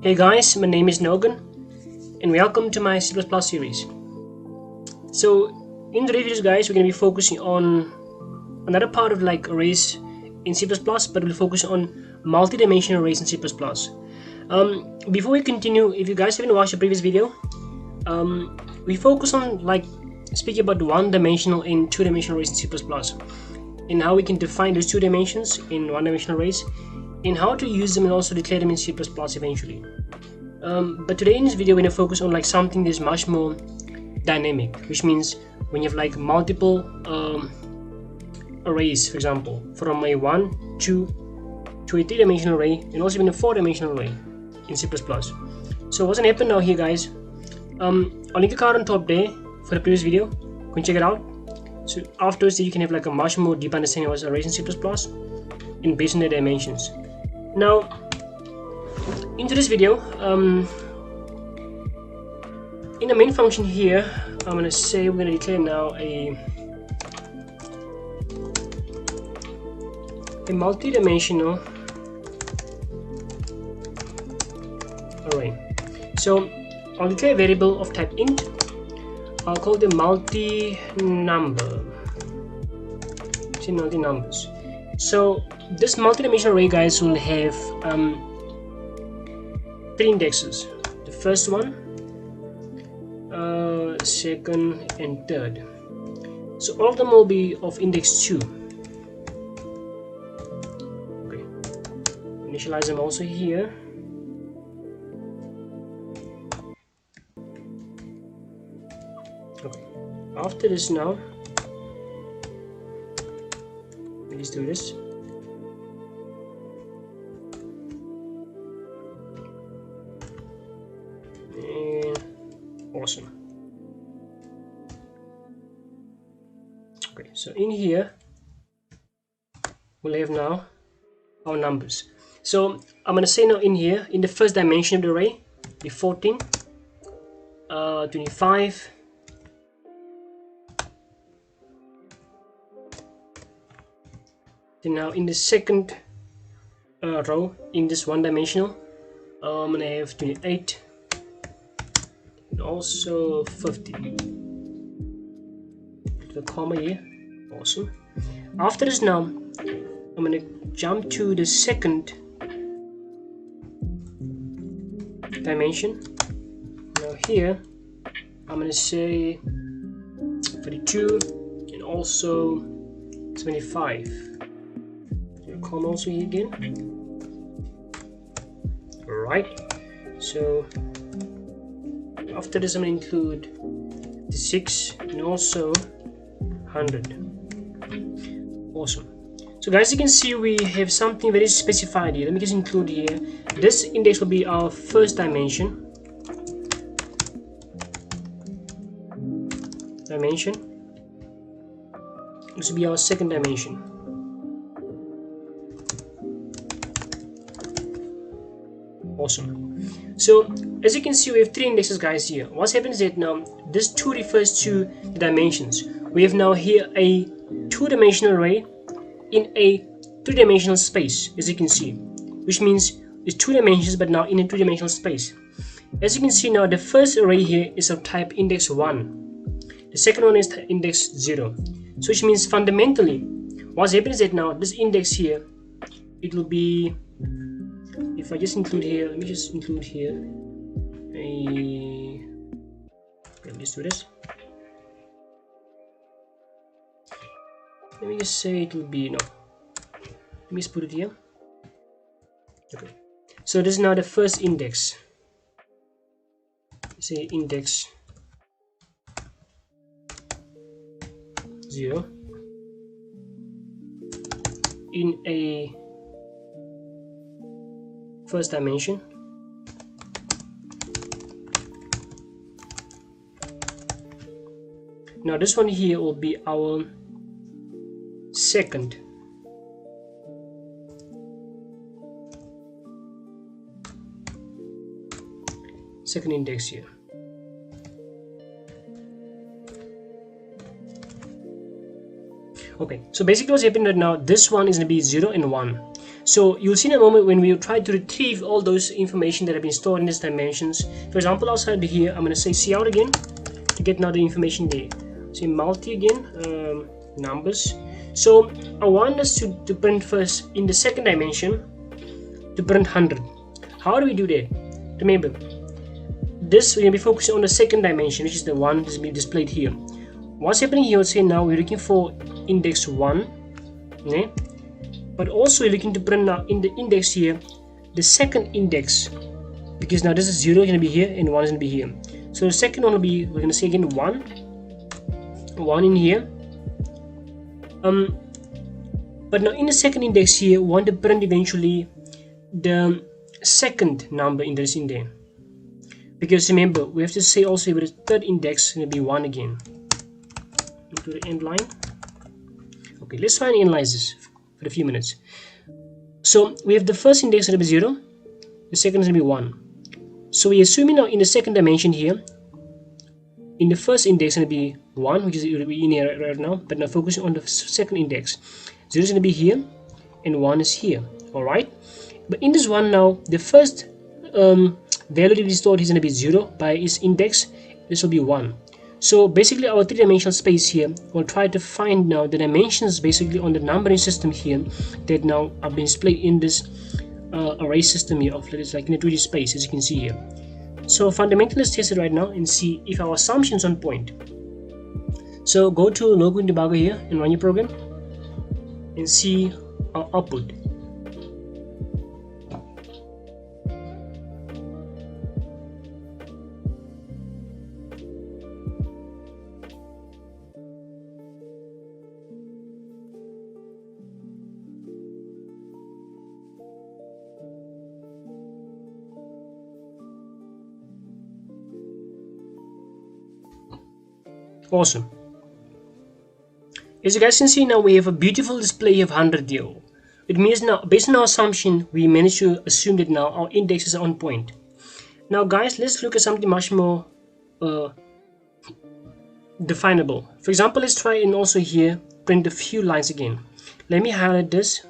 Hey guys, my name is Nogan and welcome to my C++ series. So in today's videos guys, we're going to be focusing on another part of like arrays in C++, but we'll focus on multi-dimensional arrays in C++. Before we continue, if you guys haven't watched the previous video, we focus on like speaking about one-dimensional and two-dimensional arrays in C++, and how we can define those two dimensions in one-dimensional arrays, and how to use them and also declare them in C++ eventually. But today in this video we're going to focus on like something that's much more dynamic, which means when you have like multiple arrays, for example, from a 1, 2 to a 3-dimensional array, and also even a 4-dimensional array in C++. So what's going to happen now here guys, I'll link a card on top there for the previous video, go and check it out. So afterwards you can have like a much more deep understanding of what's arrays in C++ and based on their dimensions. Now into this video, in the main function here, I'm going to say we're going to declare now a multi-dimensional array. So I'll declare a variable of type int. I'll call it the multi-number. See, multi-numbers. So this multi-dimensional array guys will have 3 indexes. The first one, second and third. So all of them will be of index 2. Okay. Initialize them also here. Okay. After this now, let's do this. Awesome. Okay, so in here we'll have now our numbers. So I'm going to say now in here, in the first dimension of the array, be 14, 25, then now in the second row, in this one-dimensional, I'm going to have 28, and also 50. Put a comma here. Awesome. After this now, I'm going to jump to the second dimension. Now here, I'm going to say 32 and also 75. Put a comma also here again. Alright. So after this I'm going to include the 6 and also 100. Awesome. So guys, you can see we have something very specified here. Let me just include here. This index will be our first dimension. This will be our second dimension. Awesome. So as you can see, we have 3 indexes guys here. What's happened is that now this 2 refers to the dimensions. We have now here a 2-dimensional array in a 3-dimensional space, as you can see, which means it's 2 dimensions but now in a 2-dimensional space. As you can see now, the first array here is of type index 1. The second one is index 0. So which means fundamentally what's happened is that now this index here, it will be, if I just include here, let me just include here a, let me just do this. Let me just say it will be, no, let me just put it here. Okay, so this is now the first index. Say index 0 in a first dimension. Now this one here will be our second index here. Okay, so basically what's happening right now, this one is going to be 0 and 1. So you'll see in a moment when we try to retrieve all those information that have been stored in these dimensions. For example, outside here, I'm going to say cout again to get now the information there. Say multi again, numbers. So I want us to print first in the second dimension to print 100. How do we do that? Remember, this we're going to be focusing on the second dimension, which is the one that's being displayed here. What's happening here? Let's say now we're looking for index 1, okay? But also we're looking to print now in the index here the second index, because now this is 0 is going to be here and 1 is going to be here. So the second one will be, we're going to say again 1 in here. But now in the second index here, we want to print eventually the second number in this in there, because remember we have to say also with the third index is going to be 1 again. To the end line. Okay, let's try and analyze this for a few minutes. So we have the first index going to be 0, the second is going to be 1. So we're assuming now in the second dimension here, in the first index going to be 1, which is going to be in here right now, but now focusing on the second index. 0 is going to be here and 1 is here. Alright, but in this one now, the first value to be stored is going to be 0 by its index. This will be 1. So basically our three-dimensional space here will try to find now the dimensions basically on the numbering system here that now are being displayed in this array system here of it's like in a 3D space, as you can see here. So fundamentally let's test it right now and see if our assumptions on point. So go to Nogan debugger here and run your program and see our output. Awesome. As you guys can see now, we have a beautiful display of 100 here. It means now, based on our assumption, we managed to assume that now our indexes are on point. Now guys, let's look at something much more definable. For example, let's try and also here print a few lines again. Let me highlight this,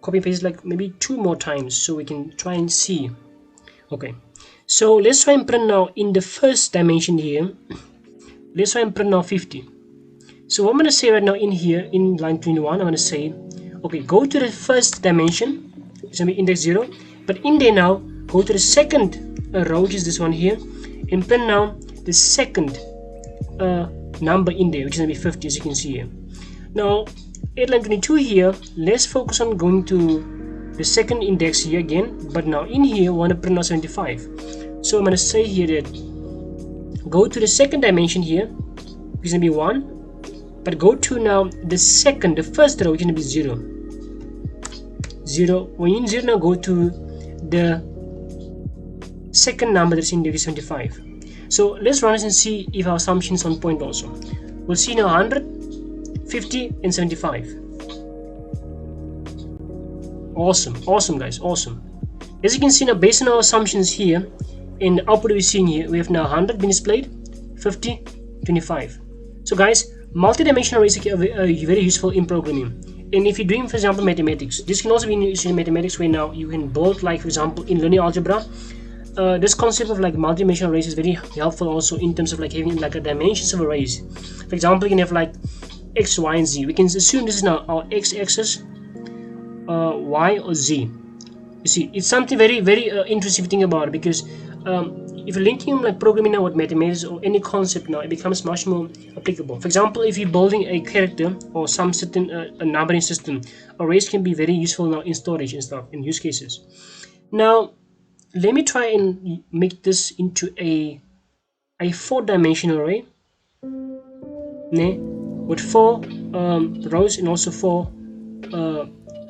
copy and paste like maybe 2 more times so we can try and see. Okay, so let's try and print now in the first dimension here. Let's try and print now 50. So what I'm going to say right now in here in line 21, I'm going to say, okay, go to the first dimension, it's going to be index 0, but in there now, go to the second row, which is this one here, and print now the second number in there, which is going to be 50, as you can see here. Now, at line 22 here, let's focus on going to the second index here again, but now in here, I want to print out 75. So I'm going to say here that go to the second dimension here, which is going to be 1, but go to now the first row, which is going to be 0. 0. When you're in 0 now, go to the second number that's in there, is 75. So let's run this and see if our assumptions on point also. We'll see now 100, 50, and 75. Awesome guys, awesome. As you can see now, based on our assumptions here in the output we're seeing here, we have now 100 being displayed, 50, 25. So guys, multi-dimensional arrays are very useful in programming. And if you're doing, for example, mathematics, this can also be used in mathematics where now you can build, like for example in linear algebra, this concept of like multi-dimensional arrays is very helpful also in terms of like having like a dimensions of arrays. For example, you can have like x, y, and z. We can assume this is now our x-axis, y or z. You see, it's something very interesting to think about, because if you're linking like programming now with mathematics or any concept now, it becomes much more applicable. For example, if you're building a character or some certain a numbering system, arrays can be very useful now in storage and stuff, in use cases. Now let me try and make this into a 4-dimensional array, with 4 rows and also 4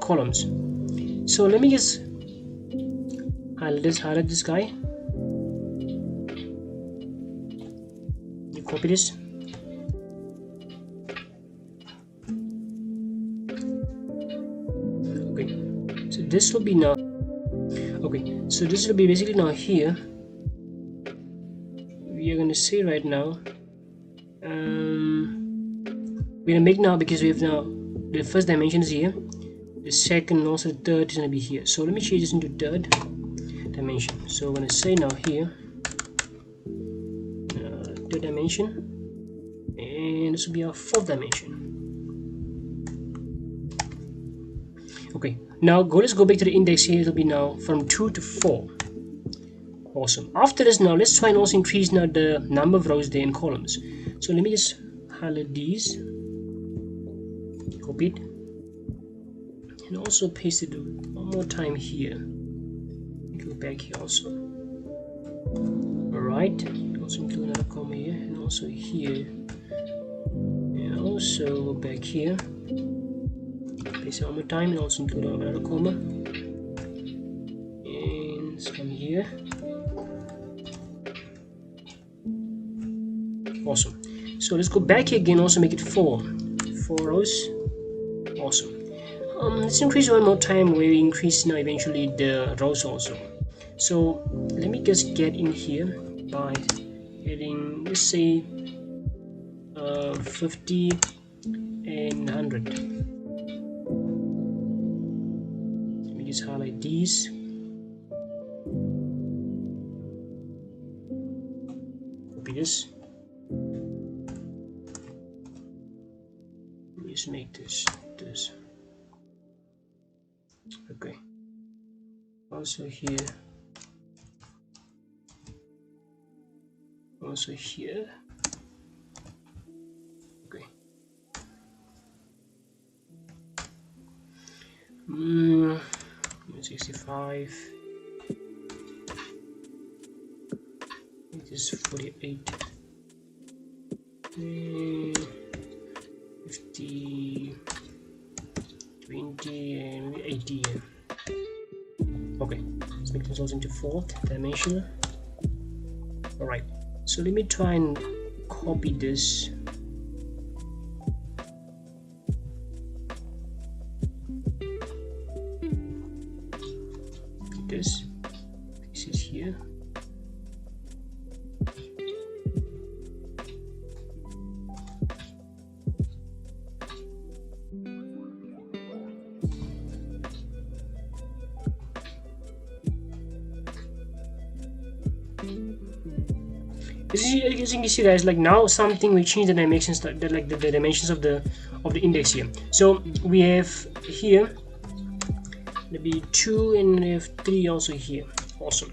columns. So let me just highlight this guy. You copy this. Okay, so this will be now. Okay, so this will be basically now here. We are gonna say right now. We're gonna make now, because we have now the first dimension is here. the second and also the third is going to be here. So let me change this into third dimension. So when I say now here third dimension, and this will be our fourth dimension. Okay, now let's go back to the index here. It'll be now from 2 to 4. Awesome. After this, now let's try and also increase now the number of rows there in columns. So let me just highlight these, copy it, and also paste it one more time here. Go back here also. Alright, also include another comma here, and also here, and also go back here, paste it one more time, and also include another comma, and let's come here. Awesome. So let's go back here again, also make it 4 rows. Awesome. Let's increase one more time where we increase now eventually the rows also. So let me just get in here by adding, let's say 50 and 100. Let me just highlight these. Copy this. Just make this. Okay. Also here. Also here. Okay. 65. It is 48. 50, 20, and 80. Okay, let's make this also into fourth dimension. Alright, so let me try and copy this. This is here. As you can see, guys, like now something will change the dimensions, like the dimensions of the index here. So we have here maybe 2 and we have 3 also here. Awesome.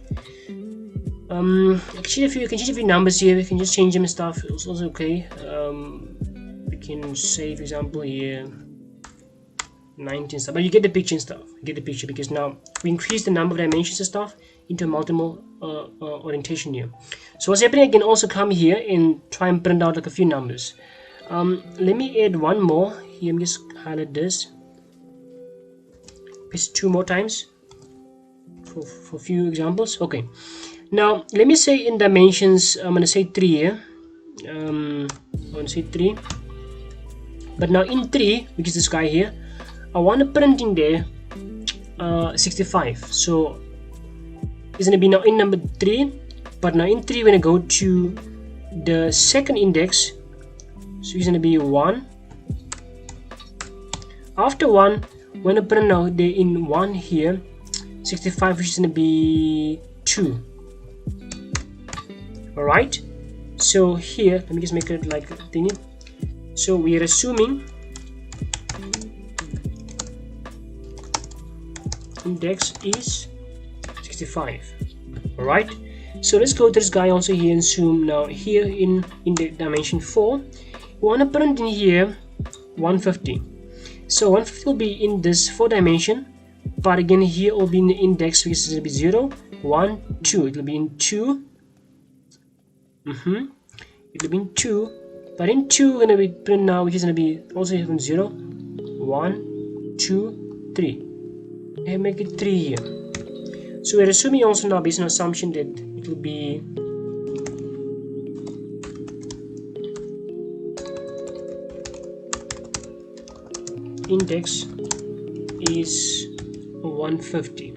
You can change a few numbers here. We can just change them and stuff. It's also okay. We can say, for example, here 19 stuff, but you get the picture and stuff. You get the picture because now we increase the number of dimensions and stuff into a multiple orientation here. So what's happening, I can also come here and try and print out like a few numbers. Let me add one more here. I'm just highlight this, paste 2 more times for a few examples. Okay, now let me say in dimensions, I'm going to say 3 here. I'm going to say 3, but now in 3, which is this guy here, I want to print in there 65. So it's going to be now in number 3, but now in 3 when I go to the second index, so it's going to be 1. After 1, when I print now there in 1 here, 65, which is going to be 2. Alright, so here let me just make it like a thingy. So we are assuming index is 65. Alright, so let's go to this guy also here and zoom now here in the dimension 4. We want to print in here 150. So 150 will be in this 4 dimension, but again here will be in the index, which is going to be 0, 1, 2. It will be in 2. It will be in 2, but in 2 we're going to be print now, which is going to be also here from 0, 1, 2, 3. And make it 3 here. So we're assuming also now based on assumption that it will be index is 150.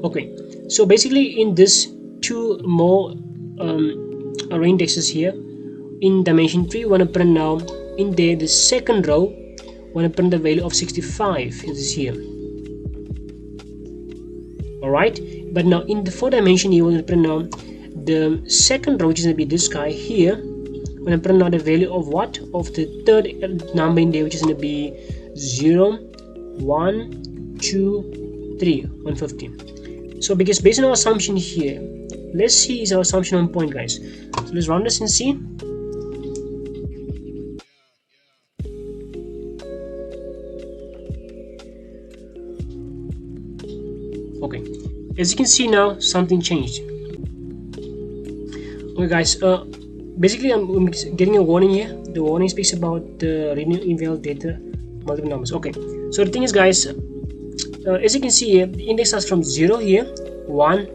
Okay, so basically in this 2 more array indexes here in dimension 3, we want to print now in there the second row when I print the value of 65. It is here. Alright, but now in the 4 dimension you will print now the second row, which is going to be this guy here. When I print out the value of what? Of the third number in there, which is going to be 0, 1, 2, 3, 150. So because based on our assumption here, let's see is our assumption on point, guys. So let's run this and see. Okay, as you can see now, something changed. Okay guys, basically I'm getting a warning here. The warning speaks about the reading invalid data multiple numbers. Okay, so the thing is guys, as you can see here, the index starts from 0 here, 1,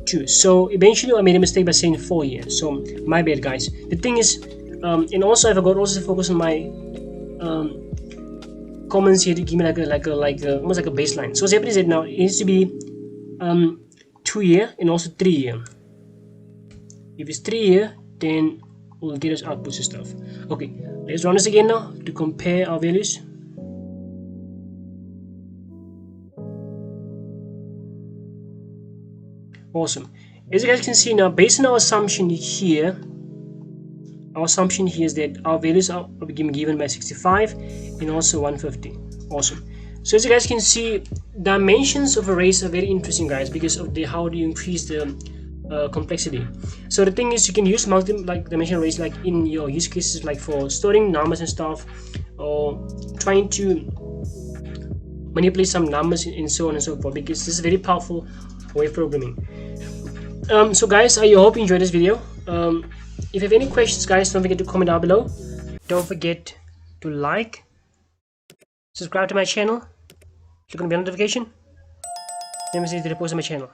2. So eventually I made a mistake by saying 4 here, so my bad guys. The thing is, and also I forgot also to focus on my comments here to give me almost like a baseline. So what's happening is that now it needs to be 2 here and also 3 here. If it's 3 here, then we'll get us outputs and stuff. Okay, let's run this again now to compare our values. Awesome. As you guys can see now, based on our assumption here, is that our values are being given by 65 and also 150. Awesome. So as you guys can see, dimensions of arrays are very interesting, guys, because of how do you increase the complexity. So the thing is, you can use multi-dimensional arrays like in your use cases, like for storing numbers and stuff, or trying to manipulate some numbers and so on and so forth, because this is a very powerful way of programming. So guys, I hope you enjoyed this video. If you have any questions, guys, don't forget to comment down below. Don't forget to like, subscribe to my channel, click on the bell notification, then we see the repost on my channel.